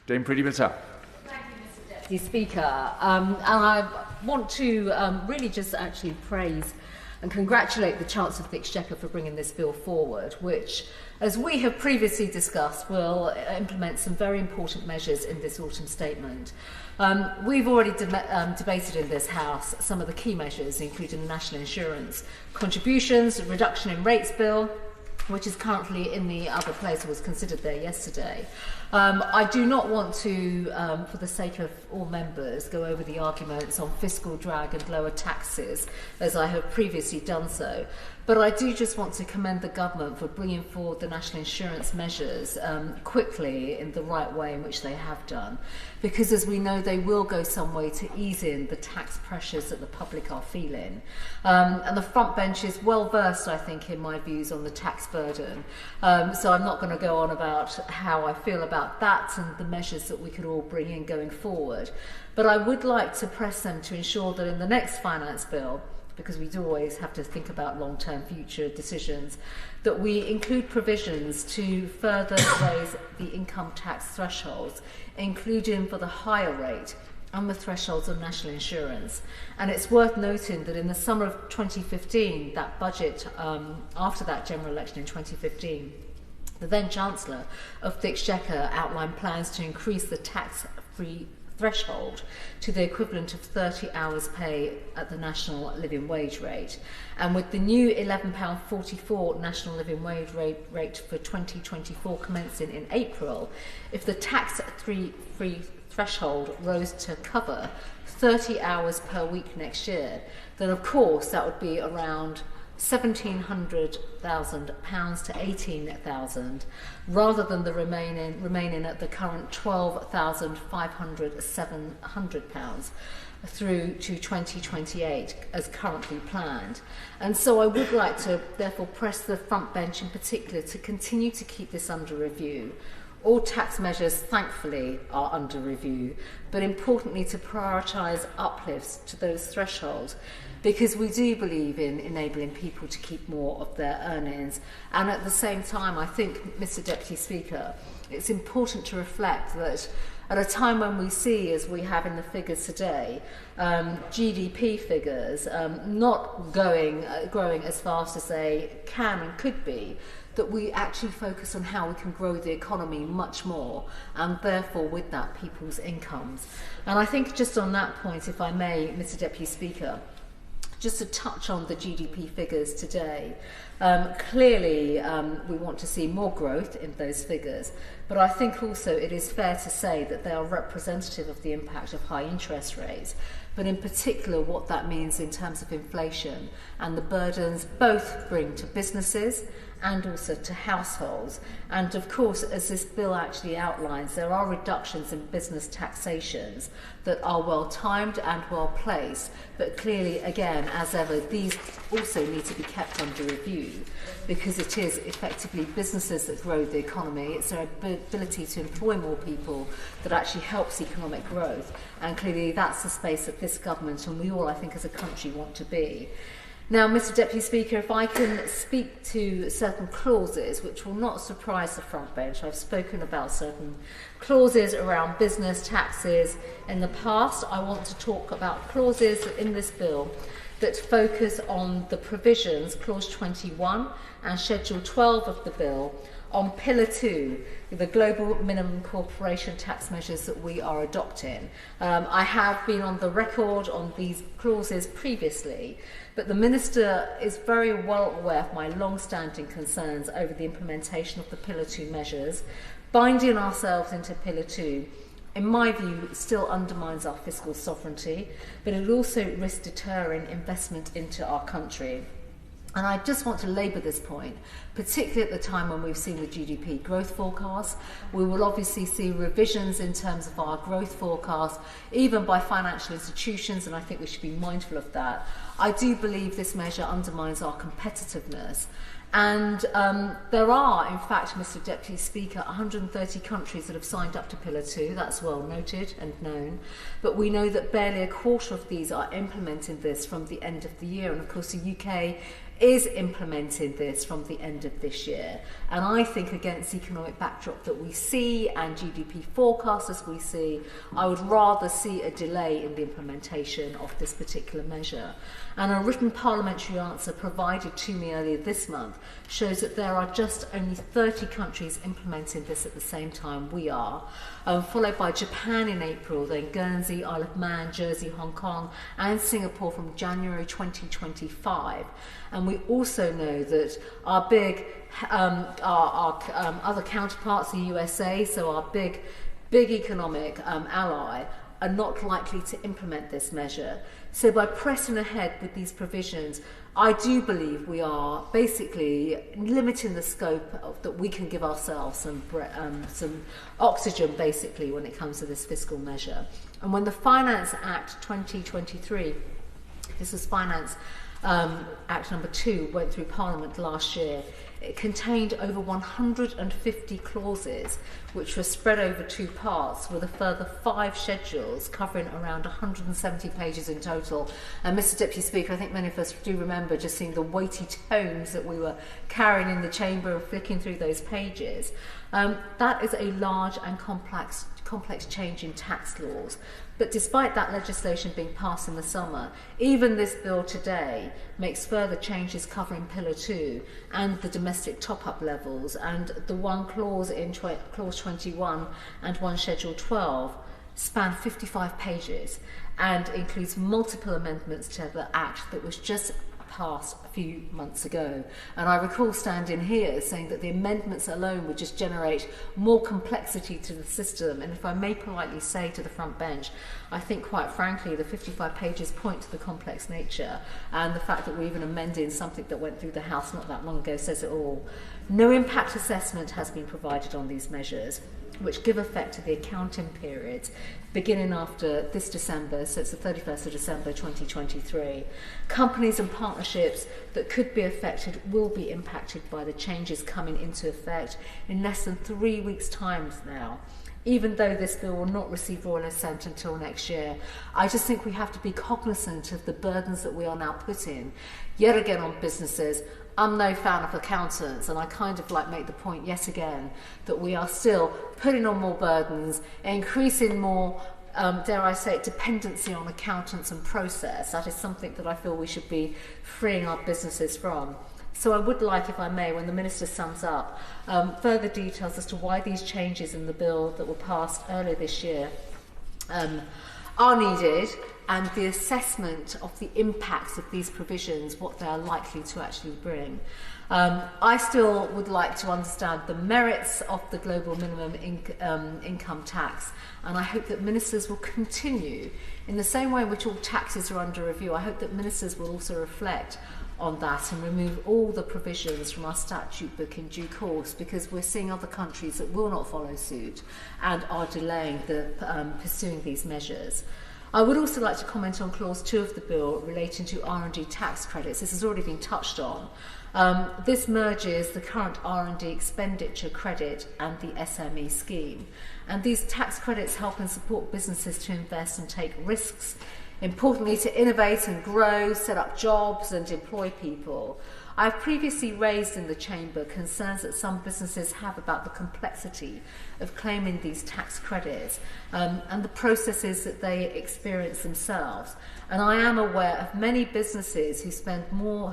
Dame Priti. Thank you, Mr. Deputy Speaker. And I want to really just actually praise and congratulate the Chancellor of the Exchequer for bringing this bill forward, which, as we have previously discussed, will implement some very important measures in this autumn statement. We've already debated in this House some of the key measures, including the national insurance contributions, reduction in rates bill, which is currently in the other place, or was considered there yesterday. I do not want to, for the sake of all members, go over the arguments on fiscal drag and lower taxes, as I have previously done so. But I do just want to commend the government for bringing forward the national insurance measures quickly in the right way in which they have done. Because as we know, they will go some way to ease in the tax pressures that the public are feeling. And the front bench is well versed, I think, in my views on the tax burden. So I'm not going to go on about how I feel about that and the measures that we could all bring in going forward. But I would like to press them to ensure that in the next finance bill, because we do always have to think about long-term future decisions, that we include provisions to further raise the income tax thresholds, including for the higher rate and the thresholds of national insurance. And it's worth noting that in the summer of 2015, that budget, after that general election in 2015, the then Chancellor of the Exchequer outlined plans to increase the tax-free threshold to the equivalent of 30 hours pay at the national living wage rate. And with the new £11.44 national living wage rate for 2024 commencing in April, if the tax-free threshold rose to cover 30 hours per week next year, then of course that would be around £1,700,000 to £18,000, rather than the remaining at the current £12,500 through to 2028 as currently planned. And so I would like to therefore press the front bench in particular to continue to keep this under review. All tax measures, thankfully, are under review, but importantly to prioritise uplifts to those thresholds, because we do believe in enabling people to keep more of their earnings. And at the same time, I think, Mr. Deputy Speaker, it's important to reflect that at a time when we see, as we have in the figures today, GDP figures not growing as fast as they can and could be, that we actually focus on how we can grow the economy much more, and therefore with that people's incomes. And I think just on that point, if I may, Mr. Deputy Speaker, just to touch on the GDP figures today, clearly we want to see more growth in those figures, but I think also it is fair to say that they are representative of the impact of high interest rates, but in particular what that means in terms of inflation and the burdens both bring to businesses and also to households. And of course, as this bill actually outlines, there are reductions in business taxations that are well timed and well placed, but clearly, again, as ever, these also need to be kept under review, because it is effectively businesses that grow the economy. It's their ability to employ more people that actually helps economic growth, and clearly that's the space that this government and we all, I think, as a country want to be. Now, Mr. Deputy Speaker, if I can speak to certain clauses which will not surprise the front bench. I've spoken about certain clauses around business taxes in the past. I want to talk about clauses in this bill that focus on the provisions, Clause 21 and Schedule 12 of the bill, on Pillar 2, the global minimum corporation tax measures that we are adopting. I have been on the record on these clauses previously, but the Minister is very well aware of my long-standing concerns over the implementation of the Pillar 2 measures. Binding ourselves into Pillar 2, in my view, still undermines our fiscal sovereignty, but it also risks deterring investment into our country. And I just want to labour this point, particularly at the time when we've seen the GDP growth forecast. We will obviously see revisions in terms of our growth forecast, even by financial institutions, and I think we should be mindful of that. I do believe this measure undermines our competitiveness. And there are, in fact, Mr. Deputy Speaker, 130 countries that have signed up to Pillar 2. That's well noted and known. But we know that barely a quarter of these are implementing this from the end of the year. And of course, the UK is implementing this from the end of this year. And I think against the economic backdrop that we see and GDP forecasts as we see, I would rather see a delay in the implementation of this particular measure. And a written parliamentary answer provided to me earlier this month shows that there are just only 30 countries implementing this at the same time we are, followed by Japan in April, then Guernsey, Isle of Man, Jersey, Hong Kong and Singapore from January 2025. And we also know that our big, our other counterparts, the USA, so our big economic ally, are not likely to implement this measure. So by pressing ahead with these provisions, I do believe we are basically limiting the scope that we can give ourselves some oxygen, basically, when it comes to this fiscal measure. And when the Finance Act 2023, this was Finance Act number 2, went through Parliament last year, it contained over 150 clauses which were spread over 2 parts with a further 5 schedules covering around 170 pages in total. And Mr Deputy Speaker, I think many of us do remember just seeing the weighty tomes that we were carrying in the chamber and flicking through those pages. That is a large and complex change in tax laws. But despite that legislation being passed in the summer, even this bill today makes further changes covering Pillar 2 and the domestic top-up levels, and the one clause in Clause 21 and one Schedule 12 span 55 pages and includes multiple amendments to the Act that was just passed a few months ago. And I recall standing here saying that the amendments alone would just generate more complexity to the system. And if I may politely say to the front bench, I think quite frankly the 55 pages point to the complex nature, and the fact that we're even amending something that went through the House not that long ago says it all. No impact assessment has been provided on these measures, which give effect to the accounting periods beginning after this December, so it's the 31st of December 2023. Companies and partnerships that could be affected will be impacted by the changes coming into effect in less than 3 weeks' time now. Even though this bill will not receive royal assent until next year, I just think we have to be cognizant of the burdens that we are now putting yet again on businesses. I'm no fan of accountants, and I kind of make the point yet again that we are still putting on more burdens, increasing more, dare I say it, dependency on accountants and process. That is something that I feel we should be freeing our businesses from. So I would like, if I may, when the Minister sums up, further details as to why these changes in the bill that were passed earlier this year are needed, and the assessment of the impacts of these provisions, what they are likely to actually bring. I still would like to understand the merits of the global minimum income tax, and I hope that ministers will continue, in the same way in which all taxes are under review, I hope that ministers will also reflect on that and remove all the provisions from our statute book in due course, because we're seeing other countries that will not follow suit and are delaying pursuing these measures. I would also like to comment on Clause 2 of the bill relating to R&D tax credits. This has already been touched on. This merges the current R&D expenditure credit and the SME scheme. And these tax credits help and support businesses to invest and take risks, importantly to innovate and grow, set up jobs and employ people. I've previously raised in the Chamber concerns that some businesses have about the complexity of claiming these tax credits and the processes that they experience themselves. And I am aware of many businesses who spent more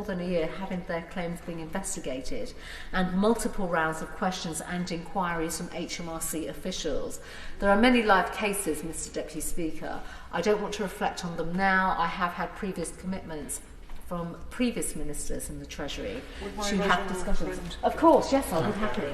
than a year having their claims being investigated, and multiple rounds of questions and inquiries from HMRC officials. There are many live cases, Mr Deputy Speaker. I don't want to reflect on them now. I have had previous commitments from previous ministers in the Treasury to have discussions. Of course, yes, I would happily.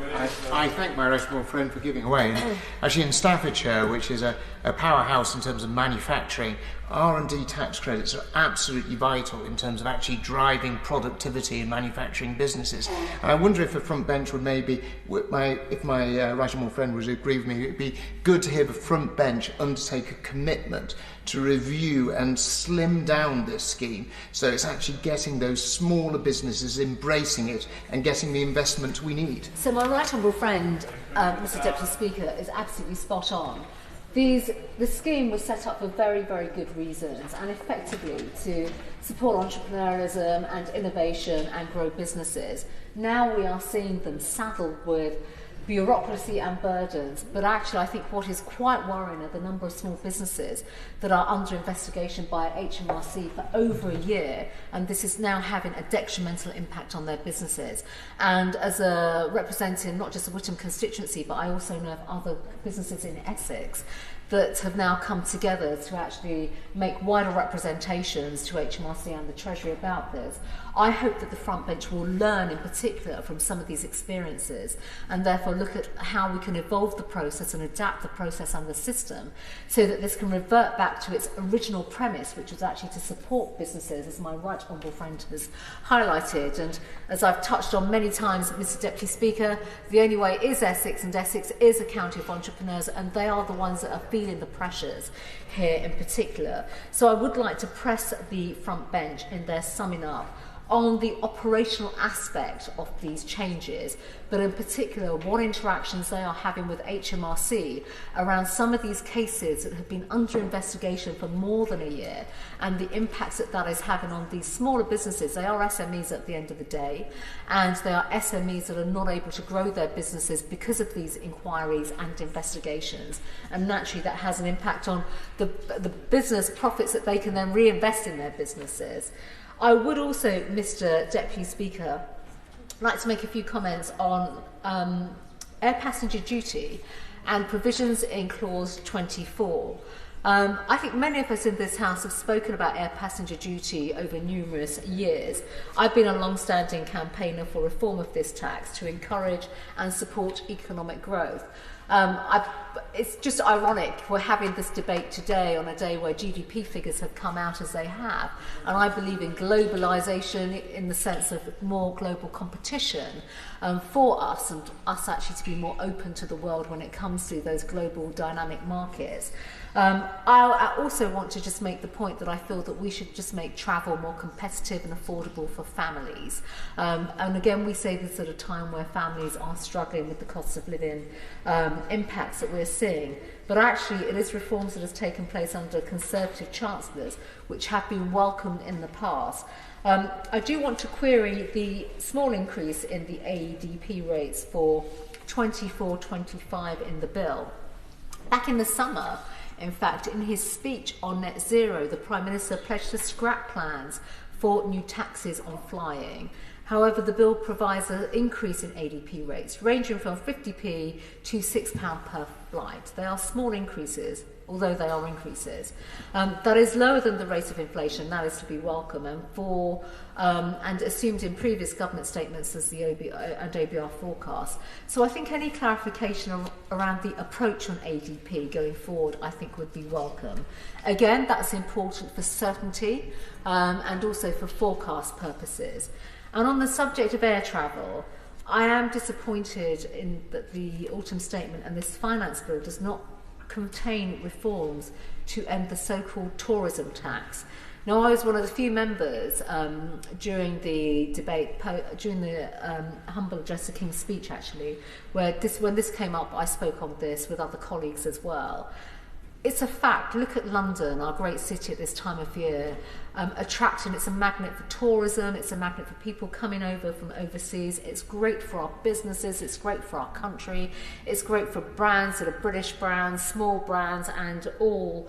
I thank my respectable friend for giving away. And actually, in Staffordshire, which is a powerhouse in terms of manufacturing, R&D tax credits are absolutely vital in terms of actually driving productivity in manufacturing businesses. And I wonder if the front bench would maybe, if my right honourable friend would agree with me, it would be good to hear the front bench undertake a commitment to review and slim down this scheme, so it's actually getting those smaller businesses embracing it and getting the investment we need. So my right honourable friend, Mr Deputy Speaker, is absolutely spot on. The scheme was set up for very, very good reasons, and effectively to support entrepreneurialism and innovation and grow businesses. Now we are seeing them saddled with bureaucracy and burdens, but actually I think what is quite worrying are the number of small businesses that are under investigation by HMRC for over a year, and this is now having a detrimental impact on their businesses. And as a representing not just the Witham constituency, but I also know of other businesses in Essex that have now come together to actually make wider representations to HMRC and the Treasury about this. I hope that the front bench will learn in particular from some of these experiences and therefore look at how we can evolve the process and adapt the process and the system so that this can revert back to its original premise, which was actually to support businesses, as my right honourable friend has highlighted. And as I've touched on many times, Mr Deputy Speaker, the only way is Essex, and Essex is a county of entrepreneurs, and they are the ones that are feeling the pressures here in particular. So I would like to press the front bench in their summing up on the operational aspect of these changes, but in particular what interactions they are having with HMRC around some of these cases that have been under investigation for more than a year, and the impacts that that is having on these smaller businesses. They are SMEs at the end of the day, and they are SMEs that are not able to grow their businesses because of these inquiries and investigations, and naturally that has an impact on the business profits that they can then reinvest in their businesses. I would also, Mr Deputy Speaker, like to make a few comments on air passenger duty and provisions in clause 24. I think many of us in this House have spoken about air passenger duty over numerous years. I've been a long-standing campaigner for reform of this tax to encourage and support economic growth. It's just ironic we're having this debate today on a day where GDP figures have come out as they have, and I believe in globalisation in the sense of more global competition for us, and us actually to be more open to the world when it comes to those global dynamic markets. I also want to just make the point that I feel that we should just make travel more competitive and affordable for families. And again, we say this at a time where families are struggling with the cost of living impacts that we're seeing. But actually, it is reforms that has taken place under Conservative Chancellors, which have been welcomed in the past. I do want to query the small increase in the AEDP rates for 24-25 in the bill. Back in the summer, in fact, in his speech on net zero, the Prime Minister pledged to scrap plans for new taxes on flying. However, the bill provides an increase in ADP rates, ranging from 50p to £6 per flight. They are small increases, although they are increases. That is lower than the rate of inflation. That is to be welcome, and assumed in previous government statements as the OBR forecast. So I think any clarification around the approach on ADP going forward, I think would be welcome. Again, that's important for certainty and also for forecast purposes. And on the subject of air travel, I am disappointed in that the autumn statement and this finance bill does not contain reforms to end the so-called tourism tax. Now, I was one of the few members during the debate, during the humble address of King's speech actually, when this came up, I spoke on this with other colleagues as well. It's a fact. Look at London, our great city at this time of year, attracting. It's a magnet for tourism. It's a magnet for people coming over from overseas. It's great for our businesses. It's great for our country. It's great for brands that are British brands, small brands, and all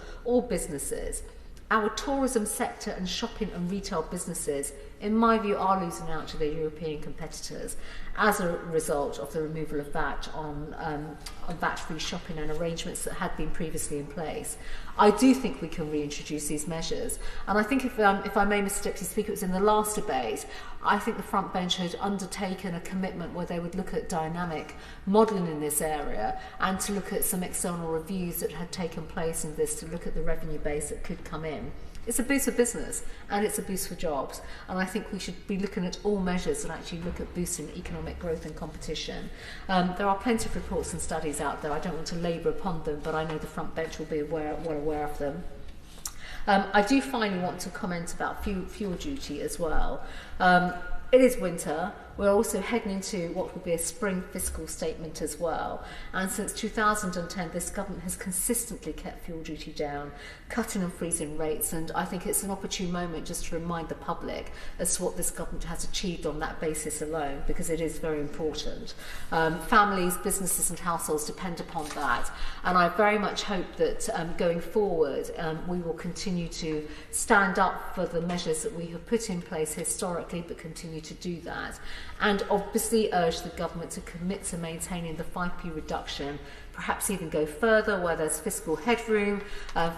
businesses. Our tourism sector and shopping and retail businesses, in my view, are losing out to their European competitors as a result of the removal of VAT on VAT-free shopping and arrangements that had been previously in place. I do think we can reintroduce these measures, and I think if I may, Mr Deputy Speaker, it was in the last debate, I think the front bench had undertaken a commitment where they would look at dynamic modelling in this area and to look at some external reviews that had taken place in this to look at the revenue base that could come in. It's a boost for business and it's a boost for jobs, and I think we should be looking at all measures and actually look at boosting economic growth and competition. There are plenty of reports and studies out there. I don't want to labour upon them, but I know the front bench will be well aware of them. I do finally want to comment about fuel duty as well. It is winter. we're also heading into what will be a spring fiscal statement as well. And since 2010, this government has consistently kept fuel duty down, cutting and freezing rates, and I think it's an opportune moment just to remind the public as to what this government has achieved on that basis alone, because it is very important. Families, businesses and households depend upon that, and I very much hope that going forward we will continue to stand up for the measures that we have put in place historically, but continue to do that, and obviously urge the government to commit to maintaining the 5p reduction, perhaps even go further where there's fiscal headroom.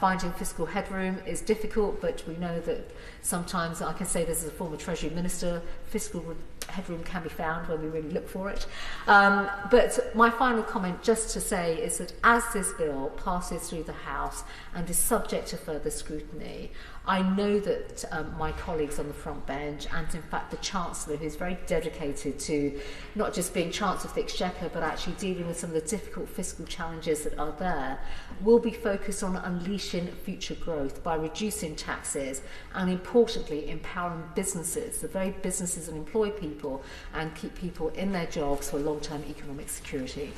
Finding fiscal headroom is difficult, but we know that sometimes, I can say this as a former Treasury Minister, fiscal headroom can be found when we really look for it. But my final comment just to say is that as this bill passes through the House and is subject to further scrutiny, I know that my colleagues on the front bench, and in fact the Chancellor, who's very dedicated to not just being Chancellor of the Exchequer but actually dealing with some of the difficult fiscal challenges that are there, will be focused on unleashing future growth by reducing taxes and importantly empowering businesses, the very businesses that employ people and keep people in their jobs for long-term economic security.